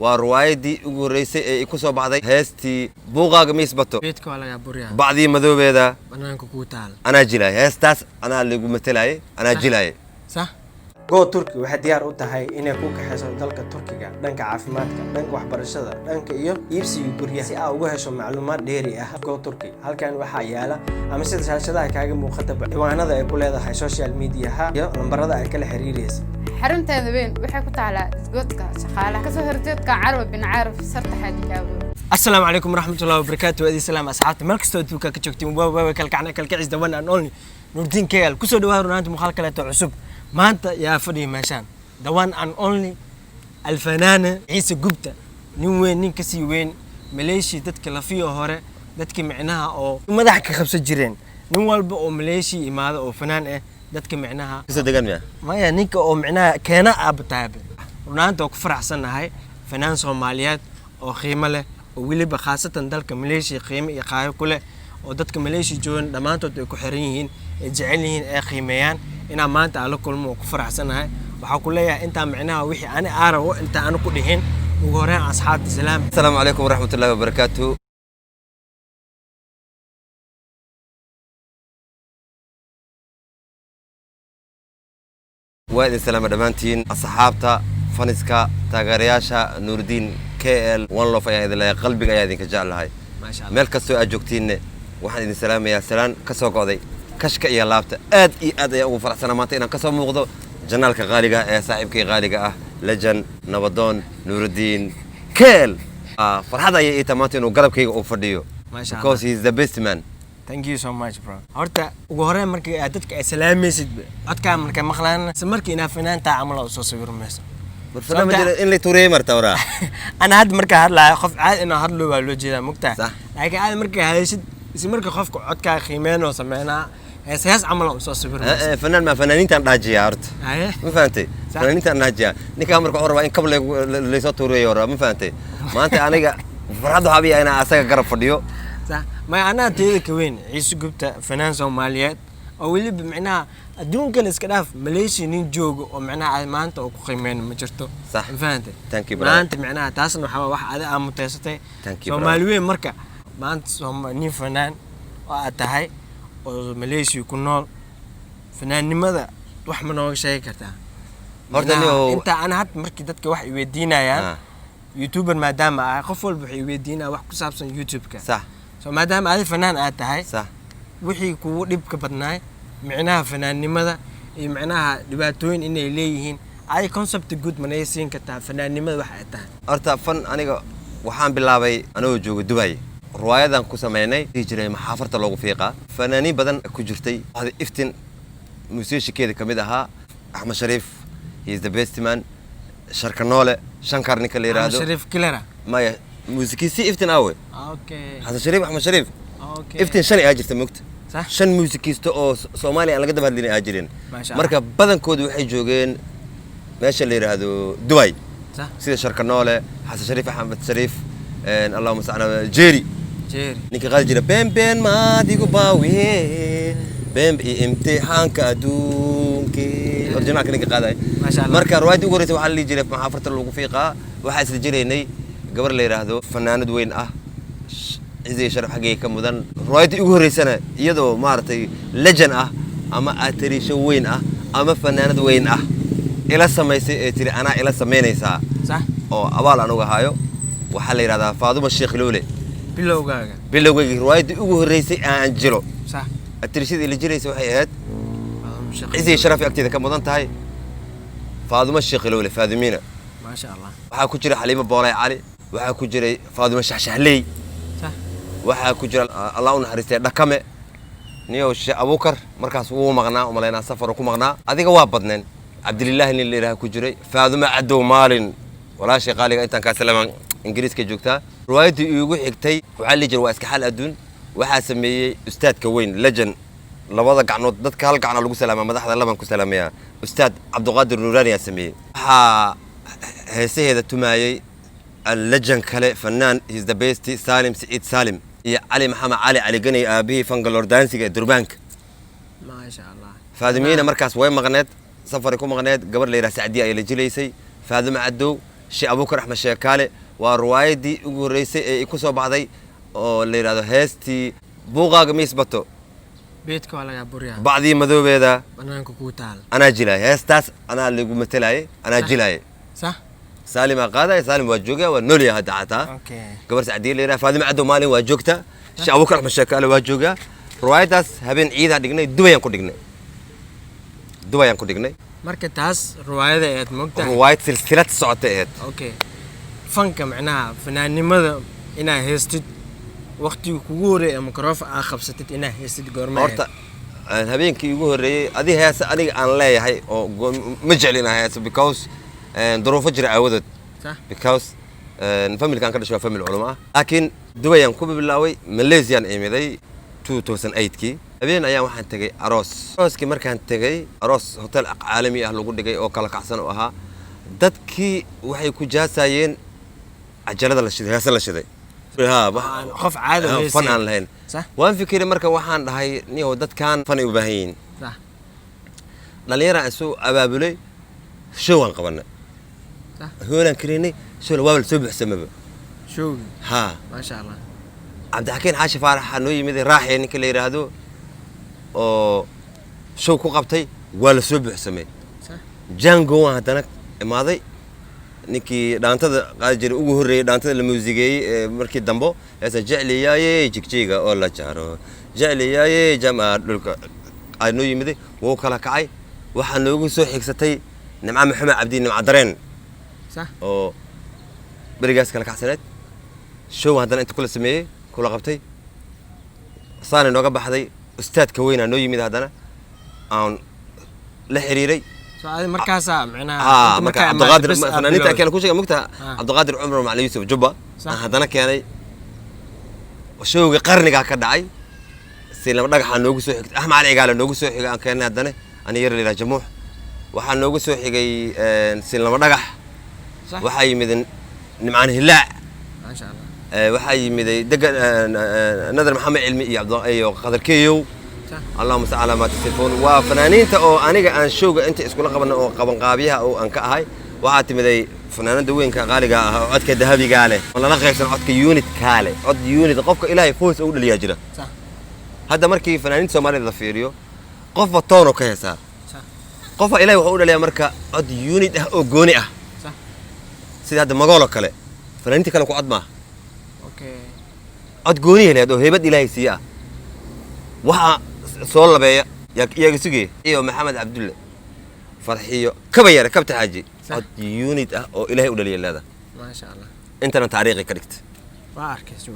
وروايدي ورئيسي يكسو بعضي هستي بوغا ميسبتو بيتك ولا يا بوريا بعضي مذوبة أنا كوكوتال أنا جلاي هستاس أنا اللي قمتلاي أنا جلاي صح Go Turkey waxay diyaar u tahay inay ku kaxayso dalka Turkiga dhanka caafimaadka, dhanka waxbarashada, dhanka iyo iibsiga guryaha si aad uga hesho macluumaad dheeri ah. Go Turkey halkan waxaa yaala ama sida shaashadaha kaaga muuqata ciwaanada ay ku leedahay social media-ha iyo lambarada ay kala xiriirayso. xarunteeda weyn waxay ku taalaa isgoodka shaqaalaha kasoo horjeedka Carwo bin Caarif sarta xadigaabo. السلام عليكم ورحمة الله وبركاته. هذه سلام أصحابتي مالك استوديو كتشوفتين وبابا كالكعنا كالكعز دوان أن أولي نوردين كيال كسو دوار ونانت مخالكة عصب ما أنت يا فدي ماشان دوان أن أولي الفنانة عيسى قبتة نوين نكسي وين مليشي تتكلا فيه هوري دتك معناها أو ما ضحك خمسة جيرين نوال بقو مليشي ماذا أو فنان إيه دتك معناها كسو دقان مياه ما يا نيك أو معناها كينا أب تابع ونانت وكفر حسن هاي فنان صوماليات أو خيمة له ووليبا خاصة دالك مليشي قيمة يقايو كله ودadka مليشي جون dhamaantood ay ku xiran yihiin ay jecel yihiin ay qiimeeyaan ina maanta ala kulmo ku faraxsanahay waxa ku leeyahay inta macnaha wixii aan aarawo inta aan ku dhihin ugu horeen asxaabta salaam السلام عليكم ورحمة الله وبركاته وادي السلام دمانتين أصحابتا فنسكا تاغرياشا نور الدين KL وان لو فيا إذا قلبك يا ذيك جعل هاي ما شاء الله ملك كسو أجوكتين واحد إن سلام يا سلام كسو قاضي كشك يا لابت أد يا أبو فرح سنة ماتين كسو موضوع جنالك غالية يا صاحبك غالية لجن نبضون نور الدين KL فرح هذا يتماتين وقلبك أوفرديو ما شاء because الله he's the best man. thank you so much bro horta ugu horeen markii aad dadka ay salaamaysid codka markay maqlaan markii ina fanaanta camal oo soo sawirmayso برنامج اللي توري مرتورا أنا هاد مركا هاد لا خف عاد إنه هاد لو على جيدا مقطع صح لكن عاد مركا هايشد بس مركا خف عد كخيمان وسمعنا هس عمله أساس سفر فنان ما فنانين تناجي عرض ما فهمتي فنانين تناجي نيك أمرك عربا إن قبل اللي صوت توري ورا ما فهمتي ما أنت أنا فرادو حبي أنا أساق قرب فيديو صح ما أنا تيجي كوين عيسو قبته فنان صوماليات أو اللي بمعناها دون كل إسكاف ماليشي نيجوج ومعناها ما أنت أو قيمين مجرته صح فهمتي thank you brother ما أنت معناها تاسن وحوا واحد هذا متوسطي thank you صوماليين مركا ما أنت صوماليين فنان وأتهاي وماليشي يكون نول فنان لماذا واحد من هو شيء كرتها أنت أنا هاد مركي دتك واحد يودينا يا يوتيوبر ما دام خفول بحي يودينا واحد كسابسن يوتيوب كا صح ما دام هذا فنان أتهاي صح وحي كو دبك بدناي معناها فناننimada iyo macnaha dhibaatooyin inay leeyihiin ay concept good manaysiin ka tahay fanaannimada waxa ay tahay horta fan aniga waxaan bilaabay anoo joogo Dubai riwaayadan ku sameynay jiray maxaafarta loogu fiiqa fanaaniin badan ku jirtay hada iftin muusiishakeeda kamid ahaa Ahmed Sharif he is the best man Sharkanoole Shankar ninka la yiraahdo Sharif Kilera maya muusikiisi iftin awe okay hada Sharif Ahmed Sharif okay iftin shalay ajirta mugta صح shan muusikiisto oo Soomaaliya aan laga daba hadlin ay jireen marka badankoodu waxay joogeen meesha la yiraahdo Dubai صح sida Sharkanoole Hasan Sharif Ahmed Sharif Allahumma sa'ala Jerry ninka qaal jira ben ma digu baawiye ben imtixaanka adduunki orjana ninka qaaday ma sha Allah marka riwaayad ugu horeysay waxa la jiray maxaafarta lagu fiiqa waxa isla jireynay gabar la yiraahdo fanaanad weyn ah إذا شرف حقيقي كمدن روايتي أقول رسالة يدو مارتي لجن أما أتري وين أما فنان وين إلى سما تري أنا إلى سمين يسا صح أو أول أنا وهايو وحلي هذا فاضل الشيخ لولي بلوغا روايتي أقول رسالة أنجلو صح الترشيد اللي جري سوى حيات إذا شرف أكتر كمدن تاي فاضل الشيخ لولي فاضمينا ما شاء الله وحاكو جري حليمة بولاي علي وحاكو جري فاضل الشحشحلي waxaa ku jira Allah u naxariistay dhakame niyo Abubakar markaas uu maqnaa oo maleena safar ku maqnaa adiga waa badneen Abdullah nin leeyahay ku jiray Faaduma Cadow maalin walaashay qaaliga intaan ka salaman Ingiriiska joogta riwaayadii ugu xigtay waxa la jiray waa iska xal adduun waxa sameeyay ustaadka weyn legend labada gacnood dadka hal gacno lagu salaama madaxda laban ku salaamaya ustaad Cabduqaadir Nuuraani sameeyay waxa heesaheeda tumaayay اللجن كله فنان he's the best سالم سعيد سالم يا علي محمد علي جني أبيه فنجلور دانسي دربانك ما شاء الله فاذمينا مركز وين مغنيت سفر يكون مغنيت قبل لي سعدية اللي جليسي فاذم عدو sheekh abuukar axmed sheekaale waa riwaayadii ugu horreysay ee ku soo baxday oo la yiraahdo heestii buuqaaga miisbato beedka waa laga buriyaa bacdii madoobeeda banaanka ku taal anaa jilaay heestaas anaa lagu matalaayay anaa jilaay صح سالم قاده سالم واجوجه ونولي هذا عتا اوكي قبر سعدي ليرا فاطمه عدو مالين واجوجتا شي ابو كرم شكاله واجوجه روايداس هبين عيدا دغني دوبيان ku dhignay marka taas riwaayada aad moogtahay riwaayad silsilad socotay okay fanka macnaha fanaanimada inaa heestid waqtiga kugu horeeyay ama microphone aa qabsatid inaa heestid goorma horta habeenkii ugu horeeyay adii heesa aniga aan leeyahay oo ma jeclina heesa because ظروف جرى عودت صح because family كان كده شويه family علماء لكن دبي كوب باللاوي ماليزيا ايميدي 2008 كي habeen ayaan waxaan tagay arooskii markaan tagay aroos hotel caalami ah lagu dhigay oo kala kacsan oo ahaa dadkii waxay ku jaasayeen ajalada la shiday heesa la shiday qof caadi ah fan aan lahayn صح waan fikiray marka waxaan dhahay niyo dadkan fan ay u baahan yihiin صح dhalinyaro aan soo abaabulay show aan qabanay هو كريني شو الوابل سبح سمبه شو ها ما شاء الله عبد الحكيم حاشي فارح نوي مدي راح يعني كل يرادو او شو كو قبتي ولا سبح سمي صح جانجو هذاك ماضي نيكي دانتدا قاجر ugu horeeyay daantada la muusigay markii dambo heesa jecliyay jigjiga oo la jaaro jecliyay jamaa dhulka ay noo yimid wuu kala kacay waxa noogu soo xigsatay nimca maxamed cabdi nimca dareen صح oo barigaas kala kacsaneed show haddana inta kula sameeyay kula qabtay saana nooga baxday ustaadka weyn noo yimid haddana aan la xiriiray سؤال مركزة معناها marka Abdulqaadir fanaaniinta kale ku sheegay mugta Abdulqaadir Umar Macali Yusuf Jubba haddana keenay showga qarniga ka dhacay si laba dhagax noogu soo xigtay Ahmed Ali Gaala noogu soo xigay aan keenay haddana ani yar leeyahay jamuux waxa noogu soo xigay si laba dhagax waxa yimid nimcaan hilaa ما شاء الله waxa yimid degan nadar maxamed cilmi iyo Abdulqaadir iyo qadarkeeyow اللهم صل على ما تصفون وفنانينتا او انيغا ان شوغا انت اسكولا قبنا او قبن قابيها او ان ka ahay waxa timiday fanaanada weynka qaaliga ah oo codka dahabiga leh wala la qeybsan codka unit kaale cod unit qofka ilaahay foos uu dhaliya jira صح hadda markii fanaaniinta Soomaaliyeed la fiiriyo qof toono ka heesaa صح qof ilaahay wuxuu dhaliya marka cod unit ah oo gooni ah صح sida hadda magaalo kale fanaaniinta kale ku cod ma اوكي cod gooni leh oo heebad ilaahay siiya waxa soo labeeya iyaga sugay iyo maxamed cabdulle farxiyo kaba yar kabta xaaji cod unit ah oo ilaahay u dhaliyay leeda ما شاء الله intana taariikhi ka dhigtay واركي شو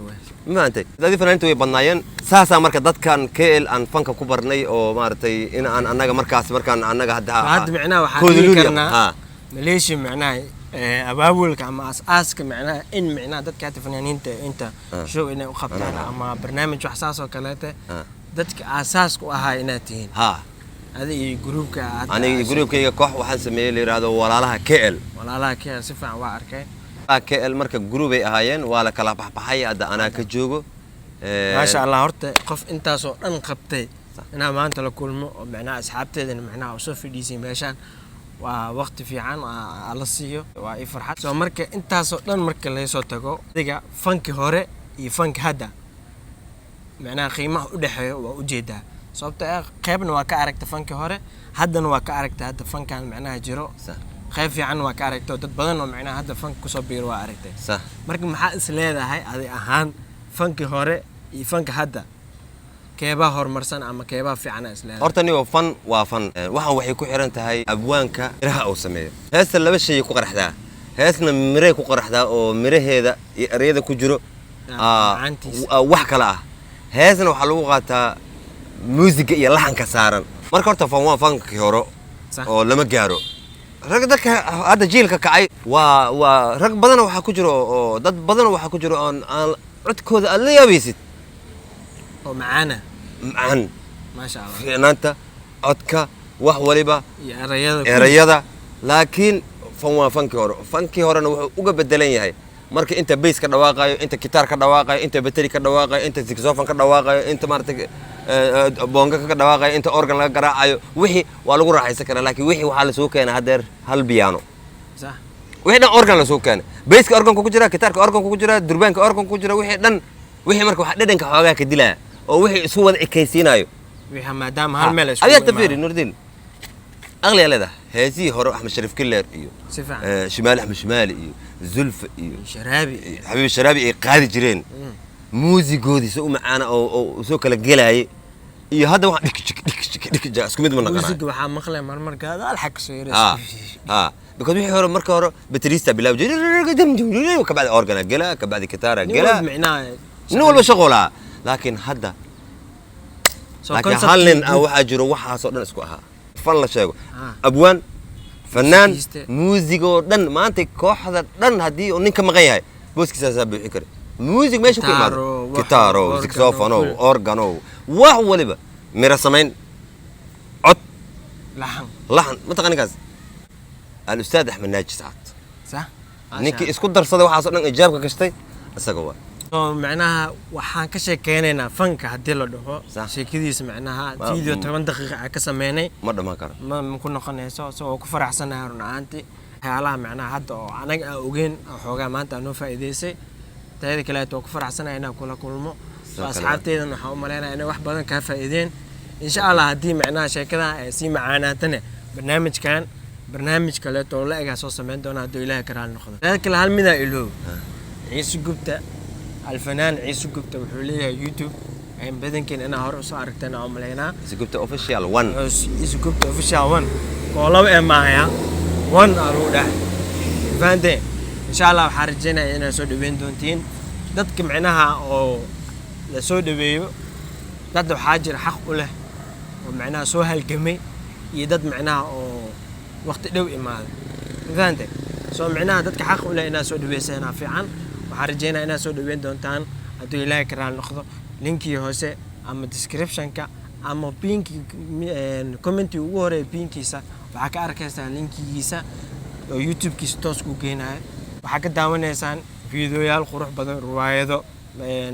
ma antay dadii fanaaniintu way badnaayeen saasa marka dadkan KL aan fanka ku barnay oo maartay in aan anaga markaan anaga هذا معناه waxaa karnaa ماليشيا معناه abaabulka ama aasaaska macnaha in macnaha dadka fanaaniinta inta show inay u qabtaan ama barnaamij wax saas oo kaleete dadka aasaaska u ahaa inaad tihiin ha adiga groupka aniga groupkayga koox waxaan sameeyay leeyahay walaalaha KL walaalaha KL si fiican waa arkay KL marka group ay ahaayeen waa la kala baxbaxay hadda ana ka joogo ma sha Allah horta qof intaas oo dhan qabtay inaa maanta la kulmo oo macnaha asxaabteedana macnaha u soo fadhiisay meeshaan waa waqti fiican ala siiyo waa i farxad soo marka intaas oo dhan marka la soo tago adiga fanki hore iyo fanki hadda macnaha qiimaha u dhaxeeyo waa u jeedaa sababtoo ah qaybna waa ka aragta fanki hore haddana waa ka aragta hadda fankan macnaha jiro qayb fiican waa ka aragto dad badan oo macnaha hadda fanka ku soo biir waa aragtay صح marka maxaa is leedahay adi ahaan fanki hore iyo fanka hadda keeba horumarsan ama keeba fiican is leedahay horta niyo fan waa fan waxaan waxay ku xiran tahay abwaanka miraha uu sameeyo heesta laba shay ku qaraxdaa heesna miray ku qaraxdaa oo miraheeda iyo ereyada ku jiro wax kala ah heesna waxa lagu qaataa muusiga iyo laxanka saaran marka horta fan waa fanki hore oo lama gaaro rag dadka hadda jiilka kacay waa rag badan waxa ku jiro oo dad badan waxa ku jiro aan codkooda aad la yaabaysid oo macana macaan ما شاء الله fiicnaanta codka wax waliba يا رياضة erayada laakiin fankii horena wuxuu uga bedelan yahay marka inta bass ka dhawaaqayo inta guitar ka dhawaaqayo inta battery ka dhawaaqayo inta saxophone ka dhawaaqayo inta maartay bonga ka dhawaaqayo inta organ laga garaacayo wixii waa lagu raaxaysan karaa laakiin wixii waxa la soo keenay hadeer hal piano صح wixii dhan organ la soo keenay bayska organka ku jira gitaarka organka ku jira durbaanka organka ku jira wixii dhan wixii marka wax dhadhanka xoogaa ka dilaa oo wixii isu wada ekaysiinayo wixii maadaama hal meel isku adiga tafiri Nuruddin aqli leedah heesii hore Axmed Sharif Killer iyo Shimaal Axmed Shimaali iyo Zulf iyo Habiib Sharaabi ay qaadi jireen muusigoodiisa u macaana oo soo kala gelayay iyo hadda wax dhig isku mid ma naqana muusiga waxa maqlay marmarka hal xaq soo yaray because wixii hore marka hore baterista bilaw jiray ka bacdi organa gala ka bacdi gitaara gala nin walba shaqola laakiin hadda laakiin hal nin waxa jiro waxaas oo dhan isku ahaa fan la sheego abwaan fanaan muusigo dhan maanta kooxda dhan hadii uu ninka maqan yahay booskiisa saabixi kare music meesha ku imaado gitaaro saxophone organo wax waliba mira samayn cod lahan ma taqaan kaas al-ustaad Axmed Naaji Saad صح ninkii isku darsaday waxaas oo dhan ijaabka gashtay isaga waa macnaha waxaan ka sheekeynaynaa fanka hadii la dhaho sheekadiisa macnaha video 10 daqiiqo ka sameynay ma dhamaan karo ma ku noqonayso soo ku faraxsanahay runaanti waxyaalaha macnaha hadda oo anaga aan ogeyn xoogaa maanta noo faa'iideysay taayada kale oo ku faraxsanahay inaan kula kulmo asxaabteedan waxa u maleynayaa inay wax badan ka faa'iideen insha Allah hadii macnaha sheekada ay si macaanaatana barnaamij kale oo la eega soo sameyn doona hadii Ilaahay karaal noqdo laakiin hal mid ilo ciise gubta الفنان عيسو قبته وحوليها يوتيوب يعني بدن كان أنا هرقص أركتنا عملينا عيسو قبته أوفيشال 1 عيسو قبته أوفيشال 1 والله معايا 1 أروح فهمتي إن شاء الله حرجنا أنا سود بين دونتين دتك معناها أو لسود بيو دتو حاجر حق له ومعناها سوها الجميع يدد معناها أو وقت لو إمال فهمتي سو معناها دتك حق له أنا سود بيسنا في عن وحرجينا إنا سود وين دونتان أدو إلهي كرال نخذ لينكي هوسي أما description كا أما بينكي كومنتي ووري بينكيسا وحكا أركيسا لينكيسا يوتيوب كيس توسكو جينا وحكا داونيسان فيديويال قروح بدن روايدو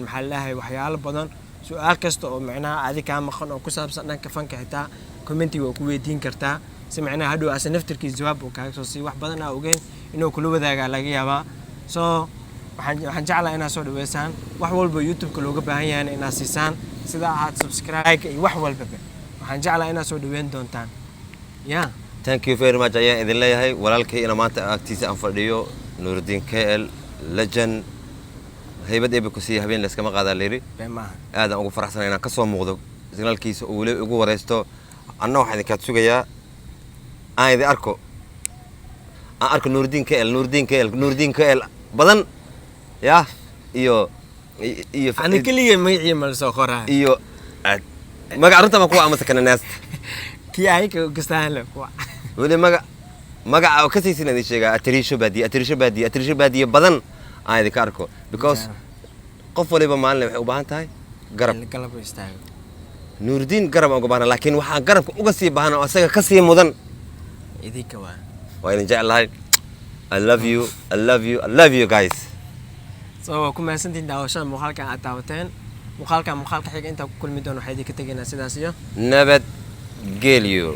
محلها وحيال بدن سؤال كستو معناها هذه كان مخن أو كسب سنة كفنك حتى كومنتي وكويدين كرتا سمعنا هادو أصلا نفتر كي جواب وكاكسوسي واحد بدن أوجين إنه كله بدأ على جيابا waxaan jeclahay inaad soo dhaweysaan wax walba YouTube-ka looga baahan yahay inaad siisaan sida aad subscribe iyo wax walba waxaan jeclahay inaad soo dhaweyn doontaan thank you very much ayaan idin leeyahay walaalkay ina maanta agtiisa aan fadhiyo Nuruddin KL legend haybad ee ku sii habeen la iskama qaada leeri aad aan ugu faraxsanahay inaan ka soo muuqdo signalkiisa oo wali ugu wareysto anna waxaan idinka sugayaa aan idin arko Nuruddin KL badan يا إيو أنا كل يوم معي مال سكرها إيو ما قعدت ما قوى أمسك الناس كي هيك قصدها قوى ولي ما كسي سنة دي شيء أتريشو بدي بدن أنا ذكركو because قف ولا بمال وبهان تاي قرب يستاهل Nuruddin قرب أو بهان لكن وحان قرب وقصي بهان وأسيق كسي مدن إذا كمان وين جاء الله I love you guys سو كم سنتين داوشان مخالك أتاوتين مخالك حاجة أنت كل مدن وحيدي كتجينا سداسية نبت جيليو